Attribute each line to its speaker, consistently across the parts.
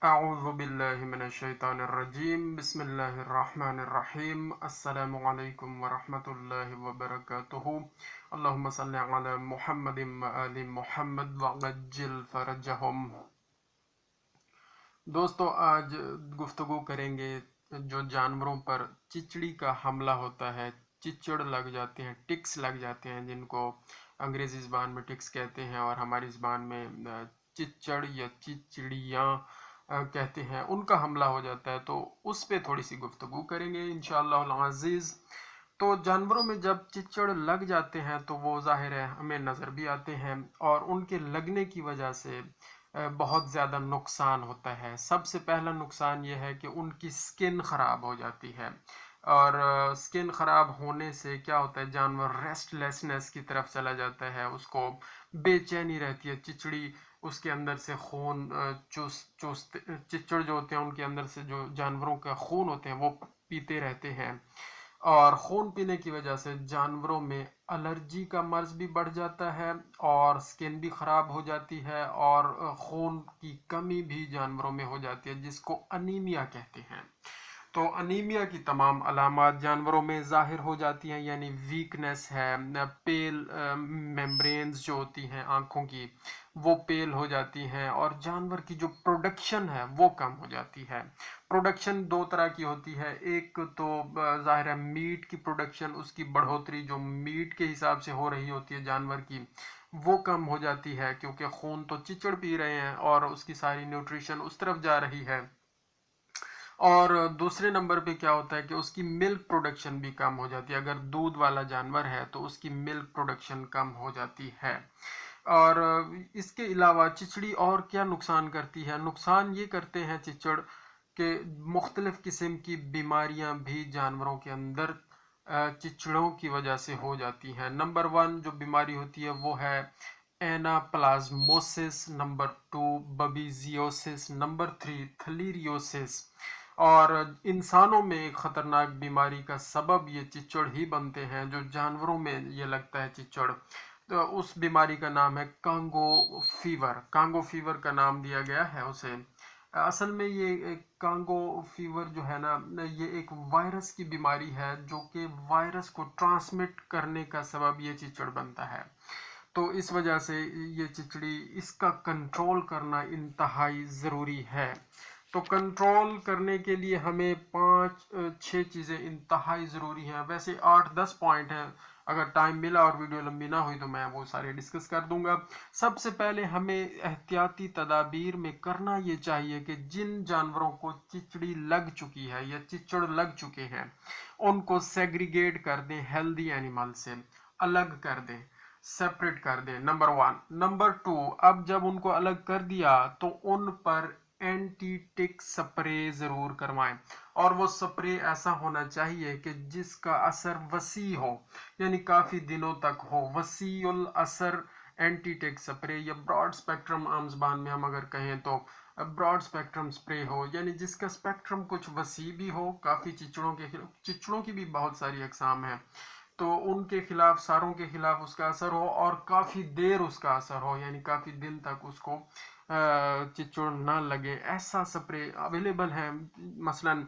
Speaker 1: अऊज़ु बिल्लाहि मिनश्शैतानिर्रजीम बिस्मिल्लाहिर्रहमानिर्रहीम अस्सलामु अलैकुम वरहमतुल्लाहि वबरकातुहू अल्लाहुम्मा सल्लि अला मुहम्मदिन व आलि मुहम्मद वअज्जिल फरजहुम। दोस्तों, आज गुफ्तगू करेंगे जो जानवरों पर चिचड़ी का हमला होता है, चिचड़ लग जाते हैं, टिक्स लग जाते हैं, जिनको अंग्रेजी ज़बान में टिक्स कहते हैं और हमारी ज़बान में चिचड़ या चिचड़ियाँ कहते हैं, उनका हमला हो जाता है। तो उस पे थोड़ी सी गुफ्तगू करेंगे इंशाअल्लाह अज़ीज़। तो जानवरों में जब चिचड़ लग जाते हैं तो वो ज़ाहिर है हमें नज़र भी आते हैं, और उनके लगने की वजह से बहुत ज़्यादा नुकसान होता है। सबसे पहला नुकसान ये है कि उनकी स्किन ख़राब हो जाती है, और स्किन ख़राब होने से क्या होता है, जानवर रेस्टलेसनेस की तरफ चला जाता है, उसको बेचैनी रहती है। चिचड़ी उसके अंदर से खून चूसते, चिचड़ जो होते हैं उनके अंदर से जो जानवरों का खून होते हैं वो पीते रहते हैं, और खून पीने की वजह से जानवरों में एलर्जी का मर्ज भी बढ़ जाता है, और स्किन भी ख़राब हो जाती है, और खून की कमी भी जानवरों में हो जाती है, जिसको अनीमिया कहते हैं। तो अनीमिया की तमाम अलामात जानवरों में ज़ाहिर हो जाती हैं, यानी वीकनेस है, पेल मेम्ब्रेन्स जो होती हैं आँखों की वो पेल हो जाती हैं, और जानवर की जो प्रोडक्शन है वो कम हो जाती है। प्रोडक्शन दो तरह की होती है, एक तो ज़ाहिर है मीट की प्रोडक्शन, उसकी बढ़ोतरी जो मीट के हिसाब से हो रही होती है जानवर की, वो कम हो जाती है, क्योंकि खून तो चिचड़ पी रहे हैं और उसकी सारी न्यूट्रिशन उस तरफ जा रही है। और दूसरे नंबर पे क्या होता है कि उसकी मिल्क प्रोडक्शन भी कम हो जाती है। अगर दूध वाला जानवर है तो उसकी मिल्क प्रोडक्शन कम हो जाती है। और इसके अलावा चिचड़ी और क्या नुकसान करती है, नुकसान ये करते हैं चिचड़ के मुख्तलिफ किस्म की बीमारियां भी जानवरों के अंदर चिचड़ों की वजह से हो जाती हैं। नंबर वन जो बीमारी होती है वो है anaplasmosis, number two babesiosis, number three theileriosis. और इंसानों में एक खतरनाक बीमारी का सबब ये चिचड़ ही बनते हैं, जो जानवरों में ये लगता है चिचड़, तो उस बीमारी का नाम है कांगो फीवर। कांगो फीवर का नाम दिया गया है उसे। असल में ये एक कांगो फीवर जो है ना, ये एक वायरस की बीमारी है, जो कि वायरस को ट्रांसमिट करने का सबब ये चिचड़ बनता है। तो इस वजह से ये चिचड़ी, इसका कंट्रोल करना इंतहाई ज़रूरी है। तो कंट्रोल करने के लिए हमें पाँच छः चीज़ें इंतहाई ज़रूरी हैं। वैसे 8-10 पॉइंट हैं, अगर टाइम मिला और वीडियो लंबी ना हुई तो मैं वो सारे डिस्कस कर दूंगा। सबसे पहले हमें एहतियाती तदाबीर में करना ये चाहिए कि जिन जानवरों को चिचड़ी लग चुकी है या चिचड़ लग चुके हैं, उनको सेग्रीगेट कर दें, हेल्दी एनिमल से अलग कर दें, सेपरेट कर दें, नंबर वन। नंबर टू, अब जब उनको अलग कर दिया तो उन पर एंटी टिक स्प्रे जरूर करवाएं, और वो स्प्रे ऐसा होना चाहिए कि जिसका असर वसी हो, यानी काफी दिनों तक हो, वसीउल असर एंटी टिक स्प्रे, या ब्रॉड स्पेक्ट्रम आम ज़बान में हम अगर कहें तो ब्रॉड स्पेक्ट्रम स्प्रे हो, यानी जिसका स्पेक्ट्रम कुछ वसी भी हो। काफी चिचड़ों की भी बहुत सारी अकसाम है, तो उनके खिलाफ, सारों के खिलाफ उसका असर हो, और काफ़ी देर उसका असर हो, यानी काफ़ी दिन तक उसको चिचड़ ना लगे, ऐसा स्प्रे अवेलेबल है। मसलन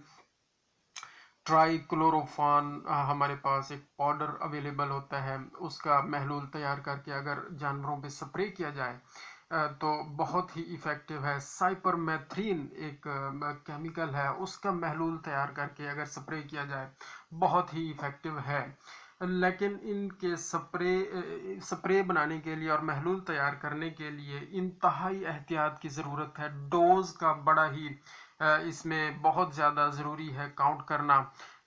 Speaker 1: ट्राइक्लोरोफान, हमारे पास एक पाउडर अवेलेबल होता है, उसका महलूल तैयार करके अगर जानवरों पे स्प्रे किया जाए तो बहुत ही इफ़ेक्टिव है। साइपरमेथ्रिन एक केमिकल है, उसका महलूल तैयार करके अगर स्प्रे किया जाए बहुत ही इफ़ेक्टिव है। लेकिन इनके स्प्रे बनाने के लिए और महलूल तैयार करने के लिए इंतहाई एहतियात की ज़रूरत है। डोज का बड़ा ही इसमें बहुत ज़्यादा ज़रूरी है काउंट करना,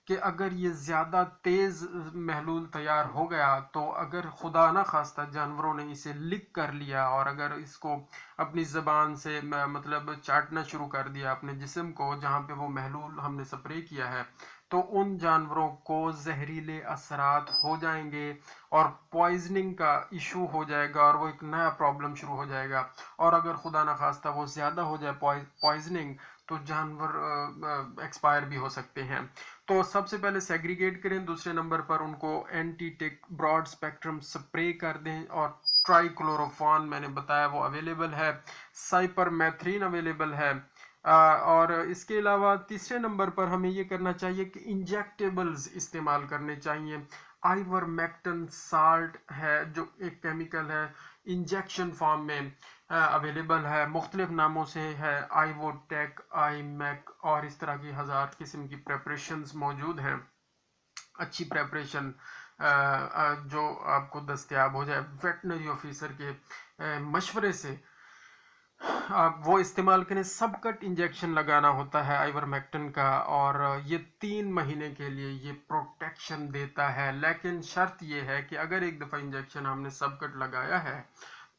Speaker 1: कि अगर ये ज़्यादा तेज़ महलूल तैयार हो गया तो अगर खुदा ना खास्ता जानवरों ने इसे लिक कर लिया और अगर इसको अपनी ज़बान से मतलब चाटना शुरू कर दिया अपने जिस्म को जहाँ पे वो महलूल हमने स्प्रे किया है, तो उन जानवरों को जहरीले असरात हो जाएंगे और पॉइजनिंग का इशू हो जाएगा, और वो एक नया प्रॉब्लम शुरू हो जाएगा। और अगर खुदा न खास्ता वो ज़्यादा हो जाए पॉइजनिंग, तो जानवर एक्सपायर भी हो सकते हैं। तो सबसे पहले सेग्रीगेट करें, दूसरे नंबर पर उनको एंटी टिक ब्रॉड स्पेक्ट्रम स्प्रे कर दें, और ट्राइक्लोरोफान मैंने बताया वो अवेलेबल है, साइपरमेथ्रिन अवेलेबल है, और इसके अलावा तीसरे नंबर पर हमें ये करना चाहिए कि इंजेक्टेबल्स इस्तेमाल करने चाहिए। आइवरमेक्टिन साल्ट है जो एक केमिकल है, इंजेक्शन फॉर्म में अवेलेबल है, मुख्तलिफ नामों से है, आईवोटेक, आईमैक और इस तरह की हजार किस्म की प्रेपरेशंस मौजूद हैं। अच्छी प्रेपरेशन जो आपको दस्तयाब हो जाए वेटनरी ऑफिसर के मशवरे से, आप वो इस्तेमाल करें। सब कट इंजेक्शन लगाना होता है आइवरमेक्टिन का, और ये 3 महीने के लिए ये प्रोटेक्शन देता है। लेकिन शर्त ये है कि अगर एक दफ़ा इंजेक्शन हमने सब कट लगाया है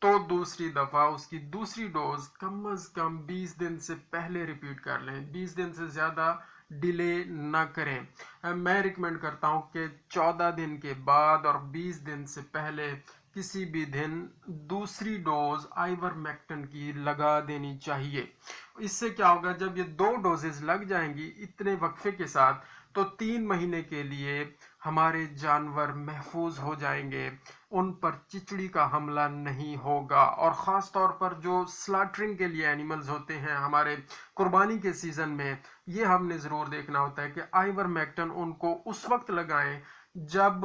Speaker 1: तो दूसरी दफ़ा उसकी दूसरी डोज कम अज़ कम 20 दिन से पहले रिपीट कर लें, 20 दिन से ज़्यादा डिले ना करें। मैं रिकमेंड करता हूँ कि 14 दिन के बाद और 20 दिन से पहले किसी भी दिन दूसरी डोज आइवरमेक्टिन की लगा देनी चाहिए। इससे क्या होगा, जब ये 2 डोजेज लग जाएंगी इतने वक्फे के साथ, तो 3 महीने के लिए हमारे जानवर महफूज हो जाएंगे, उन पर चिचड़ी का हमला नहीं होगा। और ख़ास तौर पर जो स्लाटरिंग के लिए एनिमल्स होते हैं हमारे कुर्बानी के सीज़न में, ये हमने ज़रूर देखना होता है कि आइवरमेक्टिन उनको उस वक्त लगाएं जब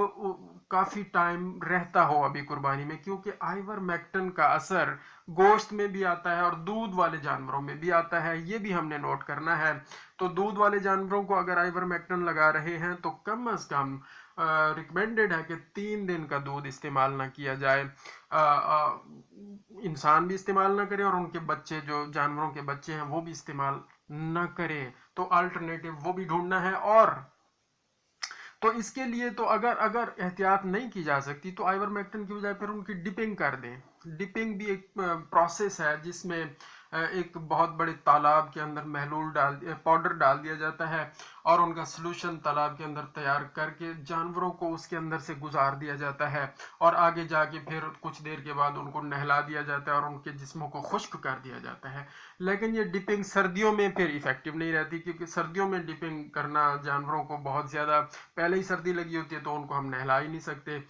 Speaker 1: काफ़ी टाइम रहता हो अभी कुर्बानी में, क्योंकि आइवरमेक्टिन का असर गोश्त में भी आता है और दूध वाले जानवरों में भी आता है, ये भी हमने नोट करना है। तो दूध वाले जानवरों को अगर आइवरमेक्टिन लगा रहे हैं तो कम अज़ कम रिकमेंडेड है कि 3 दिन का दूध इस्तेमाल ना किया जाए, इंसान भी इस्तेमाल ना करें और उनके बच्चे, जो जानवरों के बच्चे हैं, वो भी इस्तेमाल ना करें। तो अल्टरनेटिव वो भी ढूंढना है। और तो इसके लिए तो अगर अगर एहतियात नहीं की जा सकती तो आइवरमेक्टिन की बजाय फिर उनकी डिपिंग कर दें। डिपिंग भी एक प्रोसेस है जिसमें एक बहुत बड़े तालाब के अंदर महलूल पाउडर डाल दिया जाता है और उनका सलूशन तालाब के अंदर तैयार करके जानवरों को उसके अंदर से गुजार दिया जाता है, और आगे जाके फिर कुछ देर के बाद उनको नहला दिया जाता है और उनके जिस्मों को खुश्क कर दिया जाता है। लेकिन ये डिपिंग सर्दियों में फिर इफेक्टिव नहीं रहती, क्योंकि सर्दियों में डिपिंग करना जानवरों को बहुत ज़्यादा, पहले ही सर्दी लगी होती है तो उनको हम नहला ही नहीं सकते,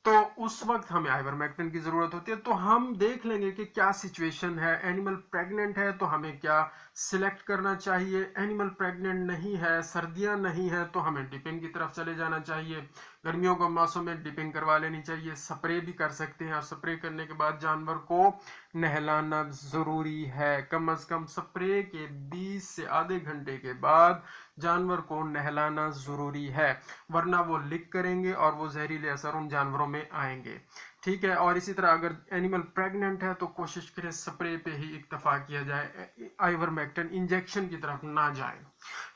Speaker 1: तो उस वक्त हमें आइवरमेक्टिन की ज़रूरत होती है। तो हम देख लेंगे कि क्या सिचुएशन है। एनिमल प्रेग्नेंट है तो हमें क्या सिलेक्ट करना चाहिए, एनिमल प्रेग्नेंट नहीं है, सर्दियां नहीं है, तो हमें डिपिंग की तरफ चले जाना चाहिए। गर्मियों के मौसम में डिपिंग करवा लेनी चाहिए, स्प्रे भी कर सकते हैं और स्प्रे करने के बाद जानवर को नहलाना ज़रूरी है। कम अज़ कम स्प्रे के 20 से आधे घंटे के बाद जानवर को नहलाना ज़रूरी है, वरना वो लीक करेंगे और वो जहरीले असर उन जानवरों में आएंगे। ठीक है। और इसी तरह अगर एनिमल प्रेग्नेंट है तो कोशिश करें स्प्रे पे ही इक्तफा किया जाए, आइवरमेक्टिन इंजेक्शन की तरफ ना जाए।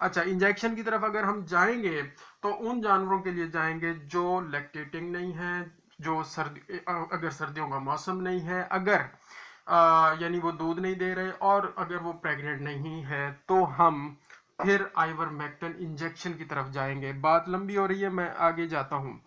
Speaker 1: अच्छा, इंजेक्शन की तरफ अगर हम जाएंगे तो उन जानवरों के लिए जाएंगे जो लैक्टेटिंग नहीं है, जो सर्दी, अगर सर्दियों का मौसम नहीं है, अगर यानी वो दूध नहीं दे रहे, और अगर वो प्रेग्नेंट नहीं है, तो हम फिर आइवरमेक्टिन इंजेक्शन की तरफ जाएंगे। बात लंबी हो रही है, मैं आगे जाता हूँ।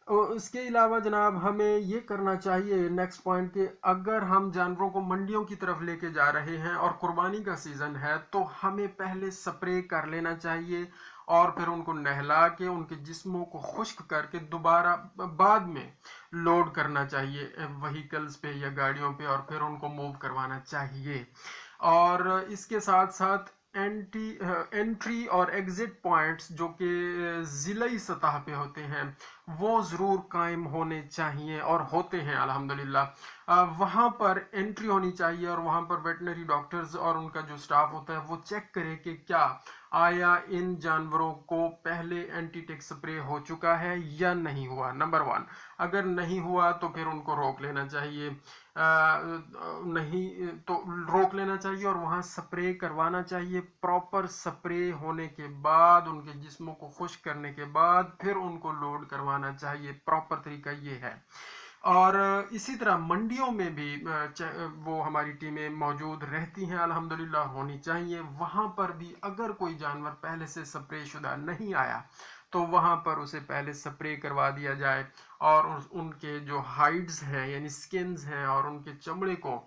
Speaker 1: इसके अलावा जनाब हमें ये करना चाहिए नेक्स्ट पॉइंट कि अगर हम जानवरों को मंडियों की तरफ लेके जा रहे हैं और कुर्बानी का सीज़न है, तो हमें पहले स्प्रे कर लेना चाहिए और फिर उनको नहला के उनके जिस्मों को खुश्क करके दोबारा बाद में लोड करना चाहिए व्हीकल्स पे या गाड़ियों पे, और फिर उनको मूव करवाना चाहिए। और इसके साथ साथ एंट्री और एग्जिट पॉइंट्स जो कि ज़िलाई सतह पे होते हैं वो ज़रूर कायम होने चाहिए, और होते हैं अल्हम्दुलिल्लाह। वहाँ पर एंट्री होनी चाहिए और वहाँ पर वेटनरी डॉक्टर्स और उनका जो स्टाफ होता है वो चेक करे कि क्या आया इन जानवरों को पहले एंटीटिक स्प्रे हो चुका है या नहीं हुआ। नंबर 1, अगर नहीं हुआ तो फिर उनको रोक लेना चाहिए, नहीं तो रोक लेना चाहिए और वहाँ स्प्रे करवाना चाहिए। प्रॉपर स्प्रे होने के बाद, उनके जिस्मों को खुश्क करने के बाद फिर उनको लोड करवाना चाहिए। प्रॉपर तरीका ये है। और इसी तरह मंडियों में भी वो हमारी टीमें मौजूद रहती हैं, अल्हम्दुलिल्लाह होनी चाहिए। वहाँ पर भी अगर कोई जानवर पहले से स्प्रे शुदा नहीं आया तो वहाँ पर उसे पहले स्प्रे करवा दिया जाए, और उनके जो हाइड्स हैं यानी स्किन्स हैं और उनके चमड़े को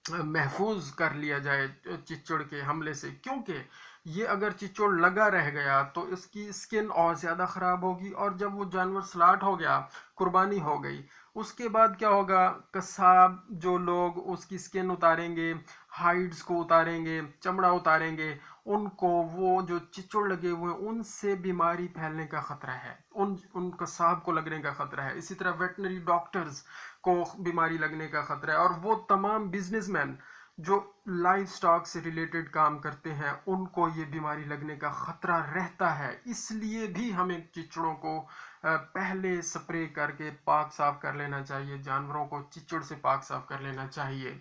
Speaker 1: महफूज कर लिया जाए चिच्चड़ के हमले से, क्योंकि ये अगर चिच्चड़ लगा रह गया तो इसकी स्किन और ज़्यादा ख़राब होगी, और जब वो जानवर स्लाट हो गया, कुर्बानी हो गई, उसके बाद क्या होगा, कसाब जो लोग उसकी स्किन उतारेंगे, हाइड्स को उतारेंगे, चमड़ा उतारेंगे, उनको वो जो चिच्चड़ लगे हुए हैं उनसे बीमारी फैलने का खतरा है, उन उन कसाब को लगने का खतरा है। इसी तरह वेटनरी डॉक्टर्स को बीमारी लगने का खतरा है, और वो तमाम बिजनेसमैन जो लाइव स्टॉक से रिलेटेड काम करते हैं उनको ये बीमारी लगने का खतरा रहता है। इसलिए भी हमें चिचड़ों को पहले स्प्रे करके पाक साफ कर लेना चाहिए, जानवरों को चिचड़ से पाक साफ कर लेना चाहिए।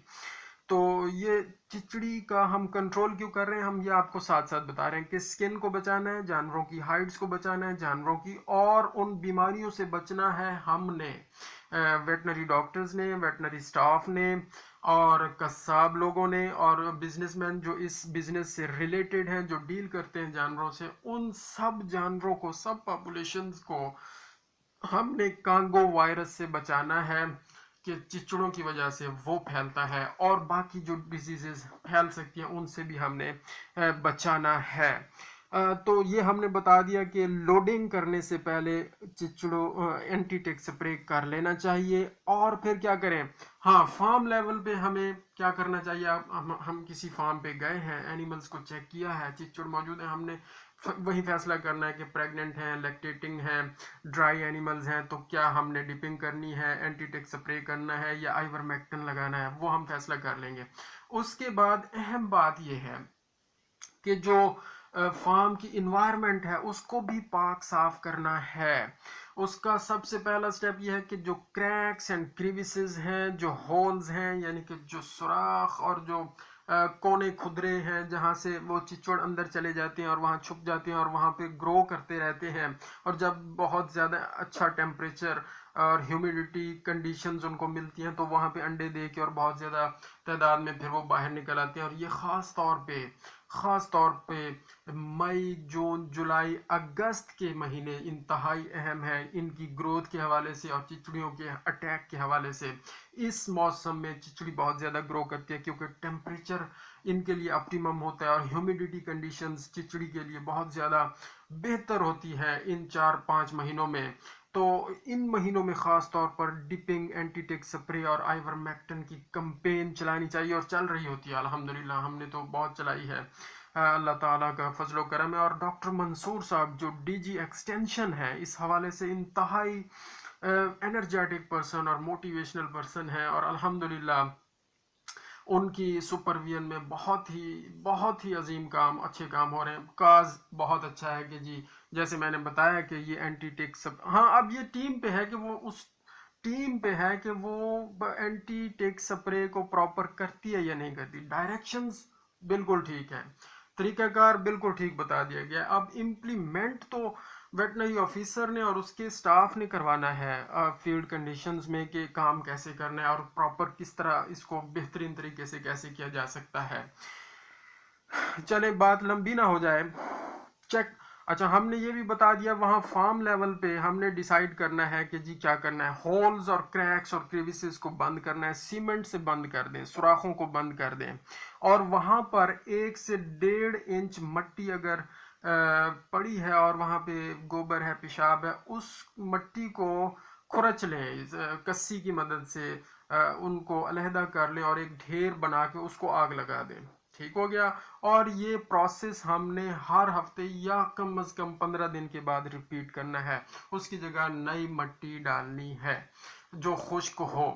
Speaker 1: तो ये चिचड़ी का हम कंट्रोल क्यों कर रहे हैं, हम ये आपको साथ साथ बता रहे हैं कि स्किन को बचाना है, जानवरों की हाइड्स को बचाना है, जानवरों की, और उन बीमारियों से बचना है हमने, वेटनरी डॉक्टर्स ने, वेटनरी स्टाफ ने, और कसाब लोगों ने, और बिजनेसमैन जो इस बिजनेस से रिलेटेड हैं, जो डील करते हैं जानवरों से, उन सब जानवरों को, सब पॉपुलेशंस को हमने कांगो वायरस से बचाना है कि चिचड़ों की वजह से वो फैलता है, और बाकी जो डिजीजेस फैल सकती हैं उनसे भी हमने बचाना है। तो ये हमने बता दिया कि लोडिंग करने से पहले चिचड़ों एंटीटिक स्प्रे कर लेना चाहिए। और फिर क्या करें, हाँ, फार्म लेवल पे हमें क्या करना चाहिए, हम किसी फार्म पे गए हैं, एनिमल्स को चेक किया है, चिचड़ मौजूद है, हमने वही फैसला करना है कि प्रेग्नेंट हैं, लैक्टेटिंग हैं, ड्राई एनिमल्स हैं, तो क्या हमने डिपिंग करनी है, एंटीटिक स्प्रे करना है या आइवरमेक्टिन लगाना है, वो हम फैसला कर लेंगे। उसके बाद अहम बात यह है कि जो फार्म की इन्वायरमेंट है उसको भी पाक साफ करना है। उसका सबसे पहला स्टेप यह है कि जो क्रैक्स एंड क्रीविसेस हैं, जो होल्स हैं, यानी कि जो सुराख और जो कोने खुदरे हैं जहाँ से वो चिचड़ अंदर चले जाते हैं और वहाँ छुप जाते हैं और वहाँ पे ग्रो करते रहते हैं, और जब बहुत ज़्यादा अच्छा टेम्परेचर और ह्यूमिडिटी कंडीशंस उनको मिलती हैं तो वहाँ पे अंडे दे के और बहुत ज़्यादा तादाद में फिर वो बाहर निकल आते हैं। और ये ख़ास तौर पे मई, जून, जुलाई, अगस्त के महीने इंतहाई अहम है इनकी ग्रोथ के हवाले से और चिचड़ियों के अटैक के हवाले से। इस मौसम में चिचड़ी बहुत ज़्यादा ग्रो करती है क्योंकि टेम्परेचर इनके लिए ऑप्टिमम होता है और ह्यूमिडिटी कंडीशंस चिचड़ी के लिए बहुत ज़्यादा बेहतर होती है इन 4-5 महीनों में। तो इन महीनों में ख़ास तौर पर डिपिंग, एंटीटिक स्प्रे और आइवरमेक्टिन की कंपेन चलानी चाहिए, और चल रही होती है अल्हम्दुलिल्लाह, हमने तो बहुत चलाई है। अल्लाह ताला का फजलो करम है। और डॉक्टर मंसूर साहब जो डीजी एक्सटेंशन है इस हवाले से इंतहाई एनर्जेटिक पर्सन और मोटिवेशनल पर्सन है, और अल्हम्दुलिल्लाह उनकी सुपरविजन में बहुत ही अजीम काम, अच्छे काम हो रहे हैं। काज बहुत अच्छा है कि जी, जैसे मैंने बताया कि ये एंटी टेक सब, हाँ, अब ये टीम पे है कि वो उस टीम पे है कि वो एंटी टेक स्प्रे को प्रॉपर करती है या नहीं करती। डायरेक्शंस बिल्कुल ठीक है, तरीकाकार बिल्कुल ठीक बता दिया गया। अब इम्प्लीमेंट तो वेटनरी ऑफिसर ने और उसके स्टाफ ने करवाना है फील्ड कंडीशंस में कि काम कैसे करना है और प्रॉपर किस तरह इसको बेहतरीन तरीके से कैसे किया जा सकता है। चले, बात लंबी ना हो जाए, चेक। अच्छा, हमने ये भी बता दिया वहाँ फार्म लेवल पे हमने डिसाइड करना है कि जी क्या करना है। होल्स और क्रैक्स और क्रीविसेस को बंद करना है, सीमेंट से बंद कर दें, सुराखों को बंद कर दें, और वहाँ पर 1 से 1.5 इंच मट्टी अगर पड़ी है और वहाँ पे गोबर है, पेशाब है, उस मट्टी को खुरच लें कस्सी की मदद से, उनको अलहदा कर लें और एक ढेर बना के उसको आग लगा दें। ठीक हो गया। और ये प्रोसेस हमने हर हफ्ते या कम से कम 15 दिन के बाद रिपीट करना है। उसकी जगह नई मिट्टी डालनी है जो खुश्क हो।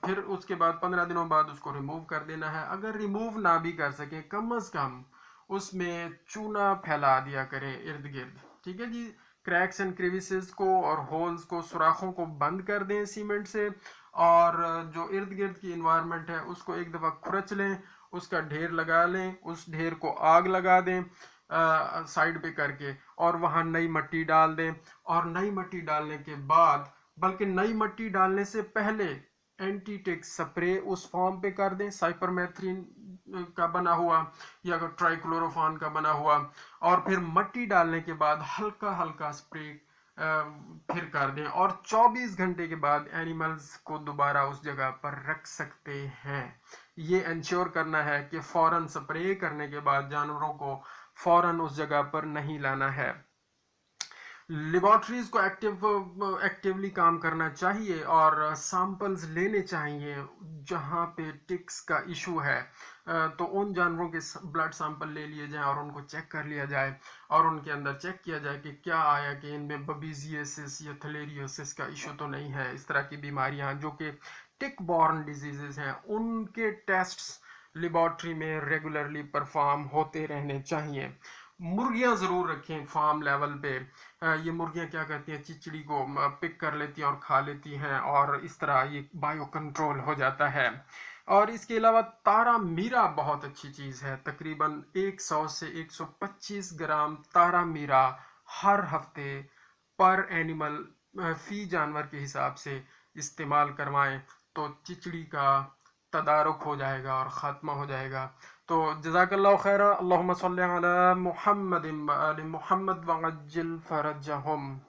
Speaker 1: फिर उसके बाद 15 दिनों बाद उसको रिमूव कर देना है। अगर रिमूव ना भी कर सके, कम से कम उसमें चूना फैला दिया करें इर्द गिर्द। ठीक है जी। क्रैक्स एंड क्रीविसेस को और होल्स को, सुराखों को बंद कर दें सीमेंट से, और जो इर्द गिर्द की इन्वायरमेंट है उसको एक दफ़ा खुरच लें, उसका ढेर लगा लें, उस ढेर को आग लगा दें साइड पे करके, और वहाँ नई मिट्टी डाल दें। और नई मिट्टी डालने के बाद, बल्कि नई मिट्टी डालने से पहले एंटीटिक स्प्रे उस फॉर्म पे कर दें, साइपरमेथ्रिन का बना हुआ या ट्राइक्लोरोफान का बना हुआ। और फिर मिट्टी डालने के बाद हल्का हल्का स्प्रे फिर कर दें, और 24 घंटे के बाद एनिमल्स को दोबारा उस जगह पर रख सकते हैं। ये इंश्योर करना है कि फौरन स्प्रे करने के बाद जानवरों को फौरन उस जगह पर नहीं लाना है। लेबोरेटरीज को एक्टिवली काम करना चाहिए और सैंपल्स लेने चाहिए जहाँ पे टिक्स का इशू है। तो उन जानवरों के ब्लड सैंपल ले लिए जाएं और उनको चेक कर लिया जाए और उनके अंदर चेक किया जाए कि क्या आया, कि इनमें बबीजियसिस या थलेरियोसिस का इशू तो नहीं है। इस तरह की बीमारियां जो कि टिक बॉर्न डिजीजेस हैं, उनके टेस्ट्स लेबोरेटरी में रेगुलरली परफॉर्म होते रहने चाहिए। मुर्गियां जरूर रखें फार्म लेवल पे। ये मुर्गियां क्या करती हैं, चिचड़ी को पिक कर लेती हैं और खा लेती हैं, और इस तरह ये बायो कंट्रोल हो जाता है। और इसके अलावा तारा मीरा बहुत अच्छी चीज़ है। तकरीबन 100 से 125 ग्राम तारा मीरा हर हफ्ते पर एनिमल, फी जानवर के हिसाब से इस्तेमाल करवाएं तो चिचड़ी का तदारुक हो जाएगा और ख़त्म हो जाएगा। तो जज़ाकल्लाहु खैरा। अल्लाहुम्मा सल्लि अला मुहम्मदिन व आलि मुहम्मद व अज्जिल फरजहुम।